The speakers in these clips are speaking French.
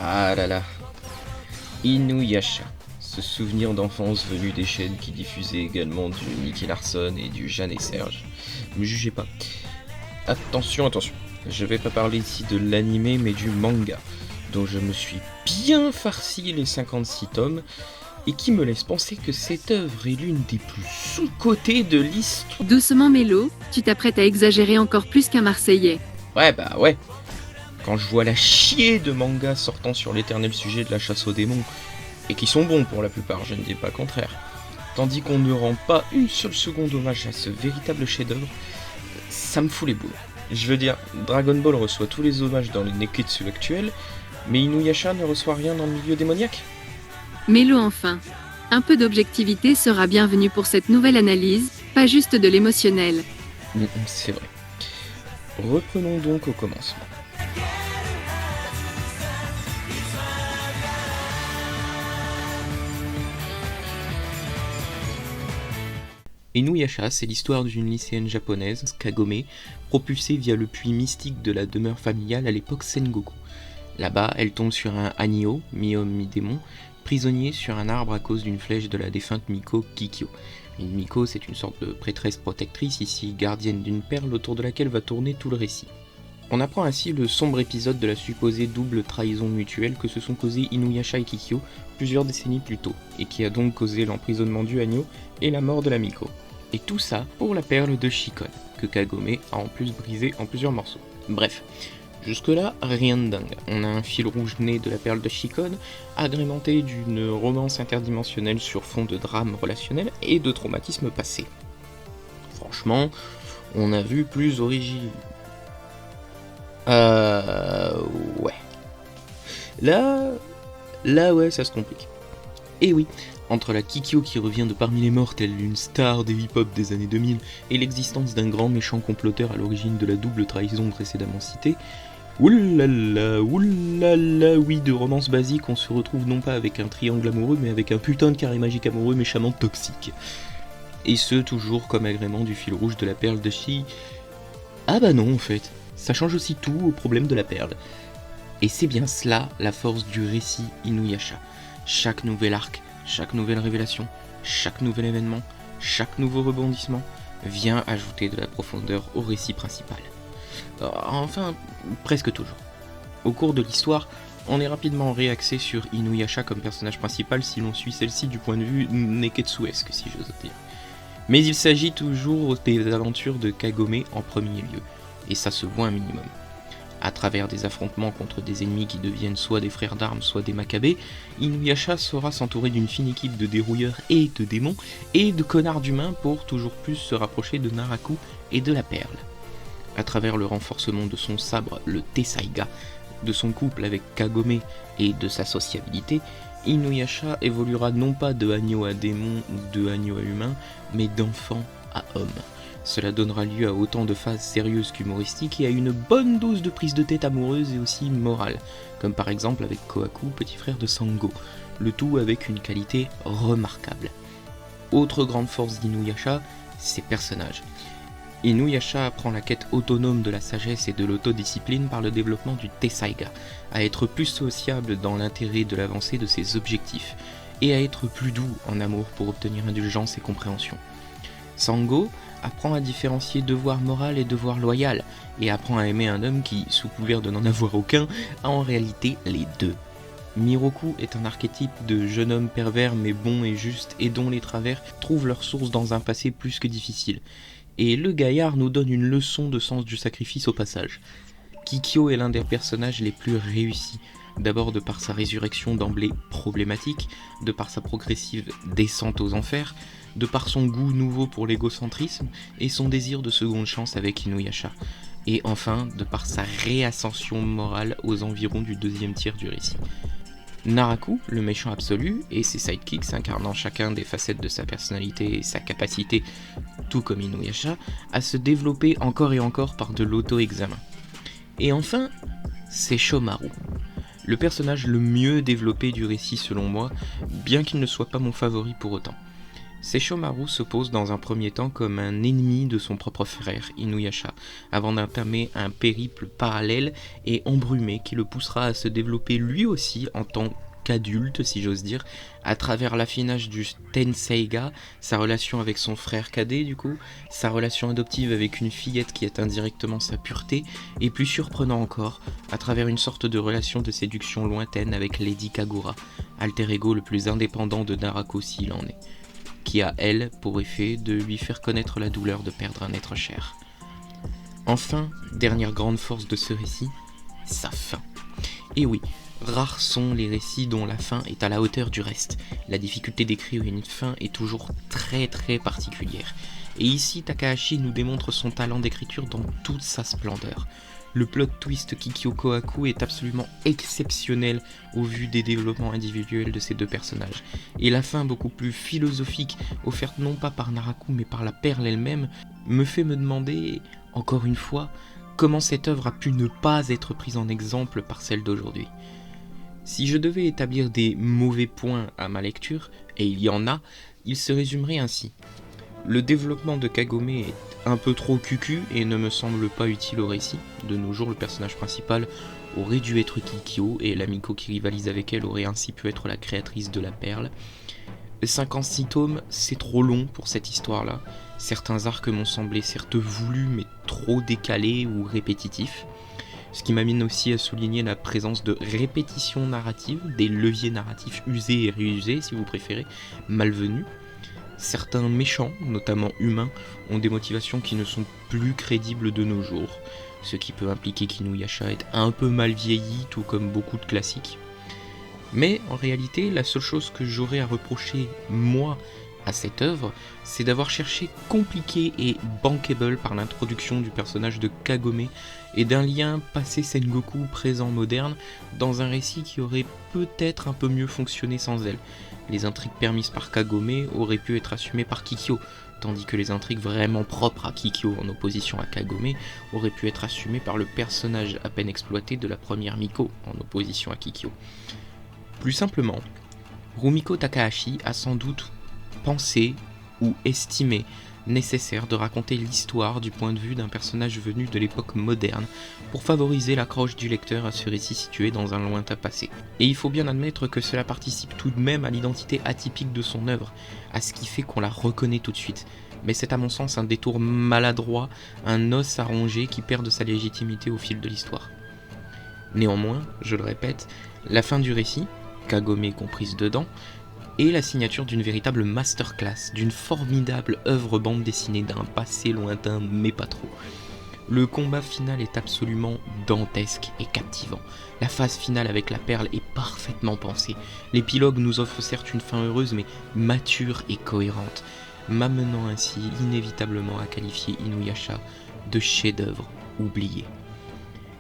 Ah là là, Inuyasha, ce souvenir d'enfance venu des chaînes qui diffusaient également du Nicky Larson et du Jeanne et Serge. Me jugez pas. Attention, attention, je vais pas parler ici de l'animé mais du manga, dont je me suis bien farci les 56 tomes, et qui me laisse penser que cette œuvre est l'une des plus sous-cotées de l'histoire. Doucement Mélo, tu t'apprêtes à exagérer encore plus qu'un Marseillais. Ouais bah ouais, quand je vois la chier de mangas sortant sur l'éternel sujet de la chasse aux démons, et qui sont bons pour la plupart, je ne dis pas le contraire, tandis qu'on ne rend pas une seule seconde hommage à ce véritable chef-d'œuvre, ça me fout les boules. Je veux dire, Dragon Ball reçoit tous les hommages dans les Neketsu actuels, mais Inuyasha ne reçoit rien dans le milieu démoniaque. Mélo enfin. Un peu d'objectivité sera bienvenue pour cette nouvelle analyse, pas juste de l'émotionnel. C'est vrai. Reprenons donc au commencement. Inuyasha, c'est l'histoire d'une lycéenne japonaise, Kagome, propulsée via le puits mystique de la demeure familiale à l'époque Sengoku. Là-bas, elle tombe sur un Hanyo, mi-homme mi-démon, prisonnier sur un arbre à cause d'une flèche de la défunte Miko Kikyo. Une Miko, c'est une sorte de prêtresse protectrice, ici gardienne d'une perle autour de laquelle va tourner tout le récit. On apprend ainsi le sombre épisode de la supposée double trahison mutuelle que se sont causés Inuyasha et Kikyo plusieurs décennies plus tôt, et qui a donc causé l'emprisonnement du Hanyo et la mort de la Miko. Et tout ça pour la perle de Shikon, que Kagome a en plus brisée en plusieurs morceaux. Bref, jusque-là, rien de dingue. On a un fil rouge né de la perle de Shikon, agrémenté d'une romance interdimensionnelle sur fond de drame relationnel et de traumatisme passé. Franchement, on a vu plus original. Ouais. Là, ouais, ça se complique. Et oui, entre la Kikyo qui revient de parmi les morts telle une star des hip-hop des années 2000 et l'existence d'un grand méchant comploteur à l'origine de la double trahison précédemment citée, oulala, oui, de romance basique, on se retrouve non pas avec un triangle amoureux, mais avec un putain de carré magique amoureux méchamment toxique. Et ce, toujours comme agrément du fil rouge de la perle de Shi. Ah bah non, en fait, ça change aussi tout au problème de la perle. Et c'est bien cela la force du récit Inuyasha. Chaque nouvel arc, chaque nouvelle révélation, chaque nouvel événement, chaque nouveau rebondissement vient ajouter de la profondeur au récit principal. Enfin, presque toujours. Au cours de l'histoire, on est rapidement réaxé sur Inuyasha comme personnage principal si l'on suit celle-ci du point de vue neketsuesque, si j'ose dire. Mais il s'agit toujours des aventures de Kagome en premier lieu, et ça se voit un minimum. À travers des affrontements contre des ennemis qui deviennent soit des frères d'armes, soit des Maccabées, Inuyasha saura s'entourer d'une fine équipe de dérouilleurs et de démons, et de connards d'humains pour toujours plus se rapprocher de Naraku et de la perle. À travers le renforcement de son sabre, le Tessaiga, de son couple avec Kagome et de sa sociabilité, Inuyasha évoluera non pas de Hanyo à démon ou de Hanyo à humain, mais d'enfant à homme. Cela donnera lieu à autant de phases sérieuses qu'humoristiques et à une bonne dose de prise de tête amoureuse et aussi morale, comme par exemple avec Kohaku, petit frère de Sango, le tout avec une qualité remarquable. Autre grande force d'Inuyasha, ses personnages. Inuyasha apprend la quête autonome de la sagesse et de l'autodiscipline par le développement du Tessaiga, à être plus sociable dans l'intérêt de l'avancée de ses objectifs, et à être plus doux en amour pour obtenir indulgence et compréhension. Sango apprend à différencier devoir moral et devoir loyal, et apprend à aimer un homme qui, sous couvert de n'en avoir aucun, a en réalité les deux. Miroku est un archétype de jeune homme pervers mais bon et juste, et dont les travers trouvent leur source dans un passé plus que difficile. Et le gaillard nous donne une leçon de sens du sacrifice au passage. Kikyo est l'un des personnages les plus réussis, d'abord de par sa résurrection d'emblée problématique, de par sa progressive descente aux enfers, de par son goût nouveau pour l'égocentrisme et son désir de seconde chance avec Inuyasha, et enfin de par sa réascension morale aux environs du deuxième tiers du récit. Naraku, le méchant absolu, et ses sidekicks incarnant chacun des facettes de sa personnalité et sa capacité, tout comme Inuyasha, à se développer encore et encore par de l'auto-examen. Et enfin, c'est Shomaru, le personnage le mieux développé du récit selon moi, bien qu'il ne soit pas mon favori pour autant. Sesshomaru se pose dans un premier temps comme un ennemi de son propre frère, Inuyasha, avant d'entamer un périple parallèle et embrumé qui le poussera à se développer lui aussi en tant qu'adulte, si j'ose dire, à travers l'affinage du Tenseiga, sa relation avec son frère cadet du coup, sa relation adoptive avec une fillette qui est indirectement sa pureté, et plus surprenant encore, à travers une sorte de relation de séduction lointaine avec Lady Kagura, alter ego le plus indépendant de Narako s'il en est, qui a, elle, pour effet de lui faire connaître la douleur de perdre un être cher. Enfin, dernière grande force de ce récit, sa fin. Et oui, rares sont les récits dont la fin est à la hauteur du reste. La difficulté d'écrire une fin est toujours très particulière. Et ici, Takahashi nous démontre son talent d'écriture dans toute sa splendeur. Le plot twist Kikyo Kohaku est absolument exceptionnel au vu des développements individuels de ces deux personnages. Et la fin beaucoup plus philosophique, offerte non pas par Naraku mais par la perle elle-même, me fait me demander, encore une fois, comment cette œuvre a pu ne pas être prise en exemple par celle d'aujourd'hui. Si je devais établir des mauvais points à ma lecture, et il y en a, il se résumerait ainsi. Le développement de Kagome est un peu trop cucu et ne me semble pas utile au récit. De nos jours, le personnage principal aurait dû être Kikyo et l'Amiko qui rivalise avec elle aurait ainsi pu être la créatrice de la perle. 56 tomes, c'est trop long pour cette histoire-là. Certains arcs m'ont semblé certes voulus mais trop décalés ou répétitifs. Ce qui m'amène aussi à souligner la présence de répétitions narratives, des leviers narratifs usés et réusés si vous préférez, malvenus. Certains méchants, notamment humains, ont des motivations qui ne sont plus crédibles de nos jours, ce qui peut impliquer qu'Inuyasha est un peu mal vieilli, tout comme beaucoup de classiques. Mais en réalité, la seule chose que j'aurais à reprocher, moi, à cette œuvre, c'est d'avoir cherché compliqué et bankable par l'introduction du personnage de Kagome et d'un lien passé Sengoku présent moderne dans un récit qui aurait peut-être un peu mieux fonctionné sans elle. Les intrigues permises par Kagome auraient pu être assumées par Kikyo, tandis que les intrigues vraiment propres à Kikyo en opposition à Kagome auraient pu être assumées par le personnage à peine exploité de la première Miko en opposition à Kikyo. Plus simplement, Rumiko Takahashi a sans doute pensé ou estimé nécessaire de raconter l'histoire du point de vue d'un personnage venu de l'époque moderne pour favoriser l'accroche du lecteur à ce récit situé dans un lointain passé. Et il faut bien admettre que cela participe tout de même à l'identité atypique de son œuvre, à ce qui fait qu'on la reconnaît tout de suite. Mais c'est à mon sens un détour maladroit, un os à ronger qui perd de sa légitimité au fil de l'histoire. Néanmoins, je le répète, la fin du récit, Kagome comprise dedans, et la signature d'une véritable masterclass, d'une formidable œuvre bande dessinée d'un passé lointain mais pas trop. Le combat final est absolument dantesque et captivant. La phase finale avec la perle est parfaitement pensée. L'épilogue nous offre certes une fin heureuse mais mature et cohérente, m'amenant ainsi inévitablement à qualifier Inuyasha de chef-d'œuvre oublié.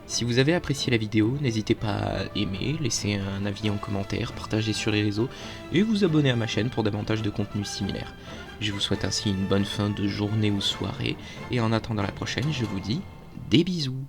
Si vous avez apprécié la vidéo, n'hésitez pas à aimer, laisser un avis en commentaire, partager sur les réseaux et vous abonner à ma chaîne pour davantage de contenus similaires. Je vous souhaite ainsi une bonne fin de journée ou soirée et en attendant la prochaine, je vous dis des bisous.